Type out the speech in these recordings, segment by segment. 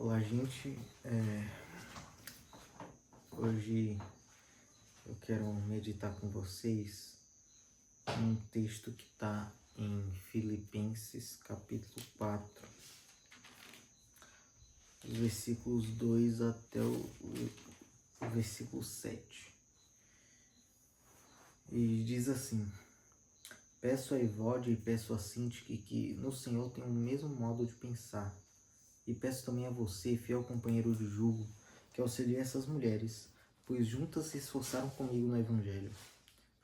Olá, gente. Hoje eu quero meditar com vocês um texto que está em Filipenses, capítulo 4, os versículos 2 até o versículo 7. E diz assim: Peço a Evódia e peço a Sintique que no Senhor tenham o mesmo modo de pensar. E peço também a você, fiel companheiro de jugo, que auxilie essas mulheres, pois juntas se esforçaram comigo no Evangelho,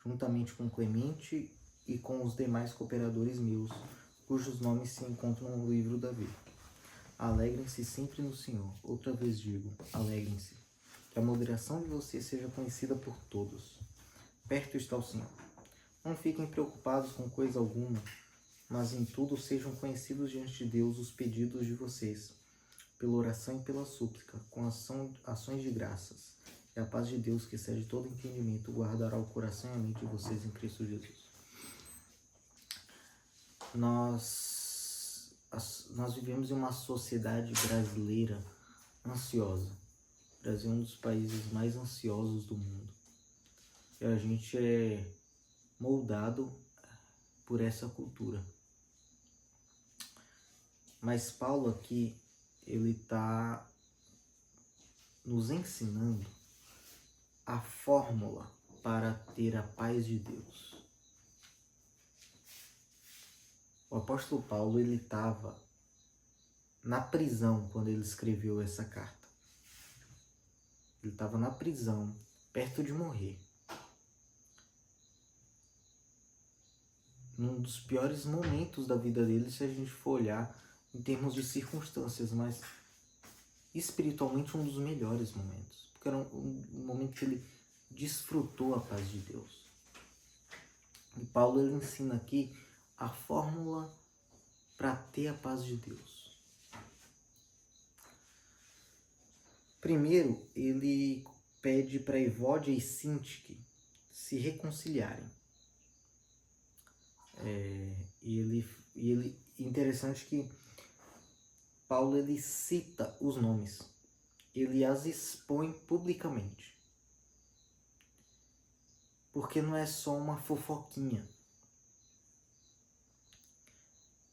juntamente com Clemente e com os demais cooperadores meus, cujos nomes se encontram no livro da vida. Alegrem-se sempre no Senhor. Outra vez digo, alegrem-se. Que a moderação de você seja conhecida por todos. Perto está o Senhor. Não fiquem preocupados com coisa alguma, mas em tudo sejam conhecidos diante de Deus os pedidos de vocês, pela oração e pela súplica, com ações de graças. E a paz de Deus, que excede todo entendimento, guardará o coração e a mente de vocês em Cristo Jesus. Nós vivemos em uma sociedade brasileira ansiosa. O Brasil é um dos países mais ansiosos do mundo. E a gente é moldado por essa cultura. Mas Paulo aqui, ele está nos ensinando a fórmula para ter a paz de Deus. O apóstolo Paulo, ele estava na prisão quando ele escreveu essa carta. Ele estava na prisão, perto de morrer. Num dos piores momentos da vida dele, se a gente for olhar em termos de circunstâncias, mas espiritualmente um dos melhores momentos, porque era um momento que ele desfrutou a paz de Deus. E Paulo, ele ensina aqui a fórmula para ter a paz de Deus. Primeiro, ele pede para Evódia e Sintique se reconciliarem. Interessante que Paulo, ele cita os nomes, ele as expõe publicamente, porque não é só uma fofoquinha,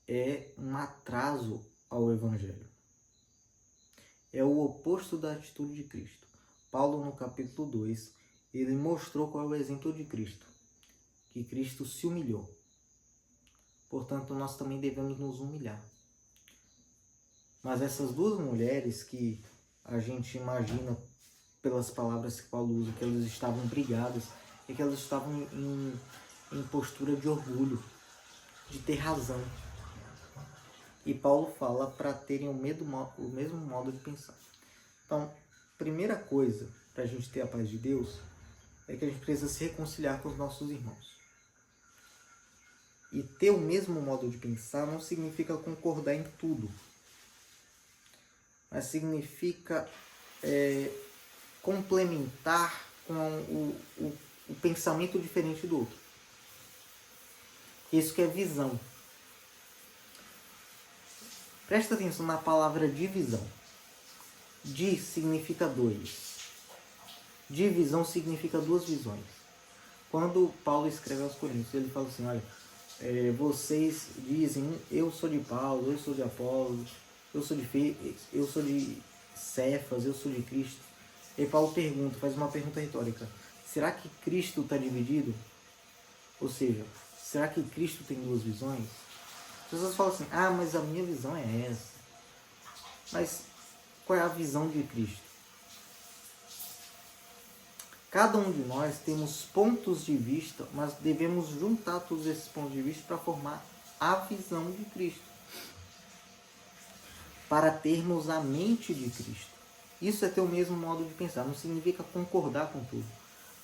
é um atraso ao Evangelho, é o oposto da atitude de Cristo. Paulo, no capítulo 2, ele mostrou qual é o exemplo de Cristo, que Cristo se humilhou. Portanto, nós também devemos nos humilhar. Mas essas duas mulheres que a gente imagina pelas palavras que Paulo usa, que elas estavam brigadas, é que elas estavam em postura de orgulho, de ter razão. E Paulo fala para terem o mesmo modo de pensar. Então, primeira coisa para a gente ter a paz de Deus é que a gente precisa se reconciliar com os nossos irmãos. E ter o mesmo modo de pensar não significa concordar em tudo, mas significa complementar com o pensamento diferente do outro. Isso que é visão. Presta atenção na palavra divisão. Di significa dois. Divisão significa duas visões. Quando Paulo escreve aos Coríntios, ele fala assim, olha, vocês dizem, eu sou de Paulo, eu sou de Apolo, eu sou de Cefas, eu sou de Cristo. E Paulo faz uma pergunta retórica. Será que Cristo está dividido? Ou seja, será que Cristo tem duas visões? As pessoas falam assim, mas a minha visão é essa. Mas qual é a visão de Cristo? Cada um de nós temos pontos de vista, mas devemos juntar todos esses pontos de vista para formar a visão de Cristo. Para termos a mente de Cristo. Isso é ter o mesmo modo de pensar. Não significa concordar com tudo.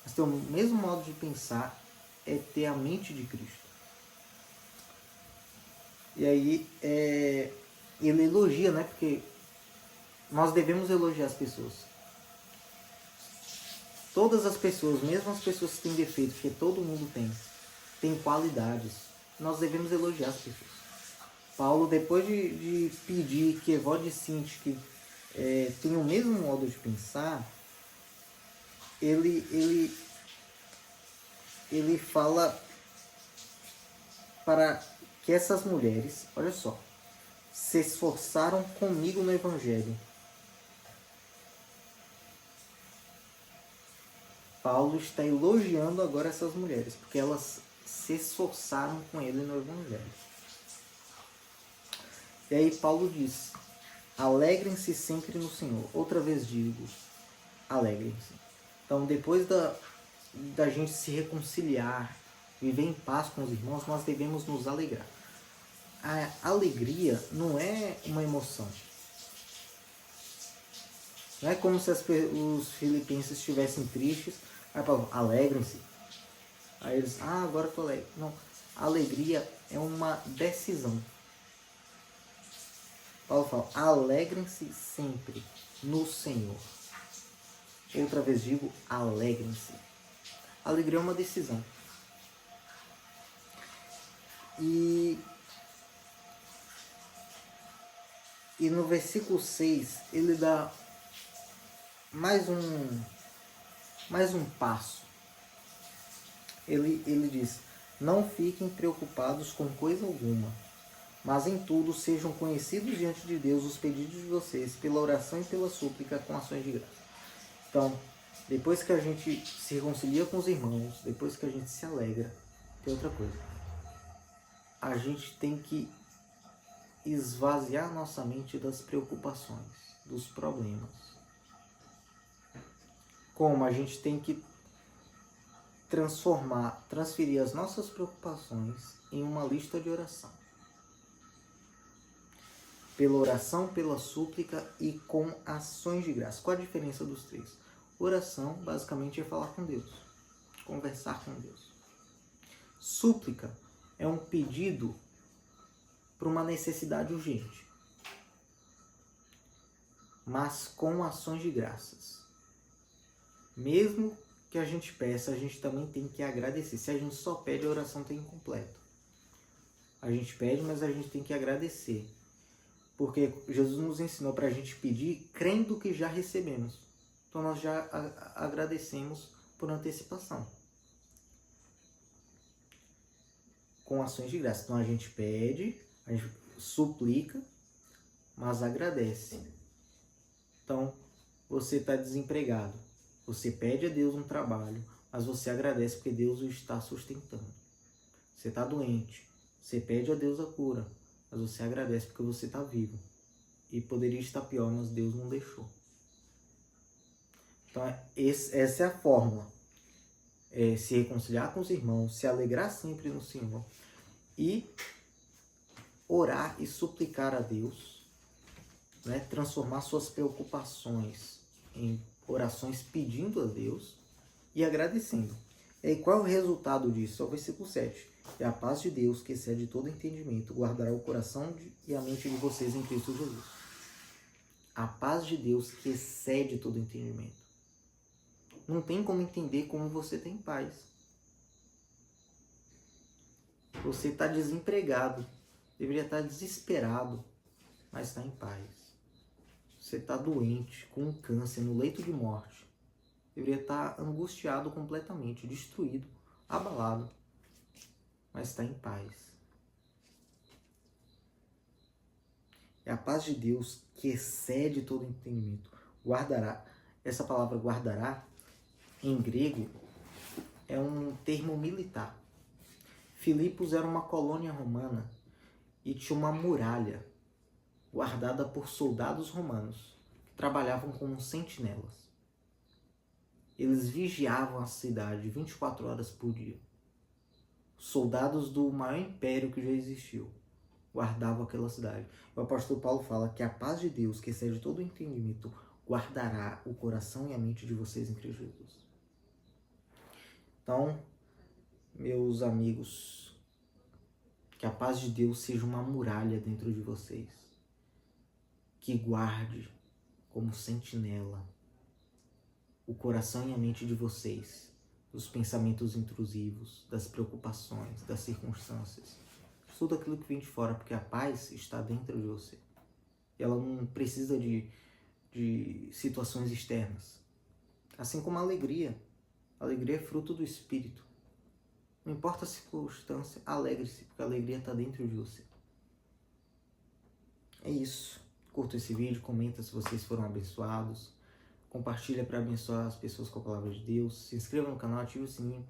Mas ter o mesmo modo de pensar é ter a mente de Cristo. E aí, ele elogia, né? Porque nós devemos elogiar as pessoas. Todas as pessoas, mesmo as pessoas que têm defeitos, porque todo mundo tem qualidades, nós devemos elogiar as pessoas. Paulo, depois de pedir que Evódia e Sintique tem o mesmo modo de pensar, ele fala para que essas mulheres, olha só, se esforçaram comigo no Evangelho. Paulo está elogiando agora essas mulheres, porque elas se esforçaram com ele no Evangelho. E aí Paulo diz, alegrem-se sempre no Senhor. Outra vez digo, alegrem-se. Então, depois da gente se reconciliar, viver em paz com os irmãos, nós devemos nos alegrar. A alegria não é uma emoção. Não é como se os filipenses estivessem tristes. Aí Paulo, alegrem-se. Aí eles, agora eu tô alegre. Não, a alegria é uma decisão. Paulo fala, alegrem-se sempre no Senhor. Outra vez digo, alegrem-se. Alegria é uma decisão. E no versículo 6, ele dá mais um passo. Ele diz, não fiquem preocupados com coisa alguma, mas em tudo sejam conhecidos diante de Deus os pedidos de vocês, pela oração e pela súplica com ações de graça. Então, depois que a gente se reconcilia com os irmãos, depois que a gente se alegra, tem outra coisa. A gente tem que esvaziar nossa mente das preocupações, dos problemas. Como a gente tem que transferir as nossas preocupações em uma lista de oração. Pela oração, pela súplica e com ações de graça. Qual a diferença dos três? Oração, basicamente, é falar com Deus. Conversar com Deus. Súplica é um pedido para uma necessidade urgente. Mas com ações de graças. Mesmo que a gente peça, a gente também tem que agradecer. Se a gente só pede, a oração está incompleta. A gente pede, mas a gente tem que agradecer. Porque Jesus nos ensinou para a gente pedir crendo que já recebemos. Então nós já agradecemos por antecipação. Com ações de graça. Então a gente pede, a gente suplica, mas agradece. Então você está desempregado. Você pede a Deus um trabalho, mas você agradece porque Deus o está sustentando. Você está doente. Você pede a Deus a cura, mas você agradece porque você está vivo. E poderia estar pior, mas Deus não deixou. Então, essa é a fórmula. Se reconciliar com os irmãos, se alegrar sempre no Senhor e orar e suplicar a Deus, né? Transformar suas preocupações em orações pedindo a Deus e agradecendo. E qual é o resultado disso? É o versículo 7. E a paz de Deus, que excede todo entendimento, guardará o coração e a mente de vocês em Cristo Jesus. A paz de Deus que excede todo entendimento. Não tem como entender como você tem paz. Você está desempregado, deveria estar desesperado, mas está em paz. Você está doente, com um câncer, no leito de morte, deveria estar angustiado completamente, destruído, abalado, mas está em paz. É a paz de Deus que excede todo entendimento. Guardará. Essa palavra guardará, em grego, é um termo militar. Filipos era uma colônia romana e tinha uma muralha guardada por soldados romanos que trabalhavam como sentinelas. Eles vigiavam a cidade 24 horas por dia. Soldados do maior império que já existiu guardavam aquela cidade. O apóstolo Paulo fala que a paz de Deus, que excede todo o entendimento, guardará o coração e a mente de vocês em Cristo Jesus. Então, meus amigos, que a paz de Deus seja uma muralha dentro de vocês, que guarde como sentinela o coração e a mente de vocês, dos pensamentos intrusivos, das preocupações, das circunstâncias, tudo aquilo que vem de fora, porque a paz está dentro de você. E ela não precisa de de situações externas. Assim como a alegria. A alegria é fruto do Espírito. Não importa a circunstância, alegre-se, porque a alegria está dentro de você. É isso. Curta esse vídeo, comenta se vocês foram abençoados. Compartilha para abençoar as pessoas com a palavra de Deus. Se inscreva no canal, ative o sininho.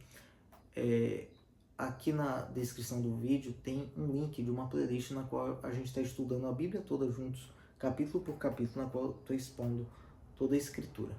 Aqui na descrição do vídeo tem um link de uma playlist na qual a gente está estudando a Bíblia toda juntos, capítulo por capítulo, na qual eu estou expondo toda a Escritura.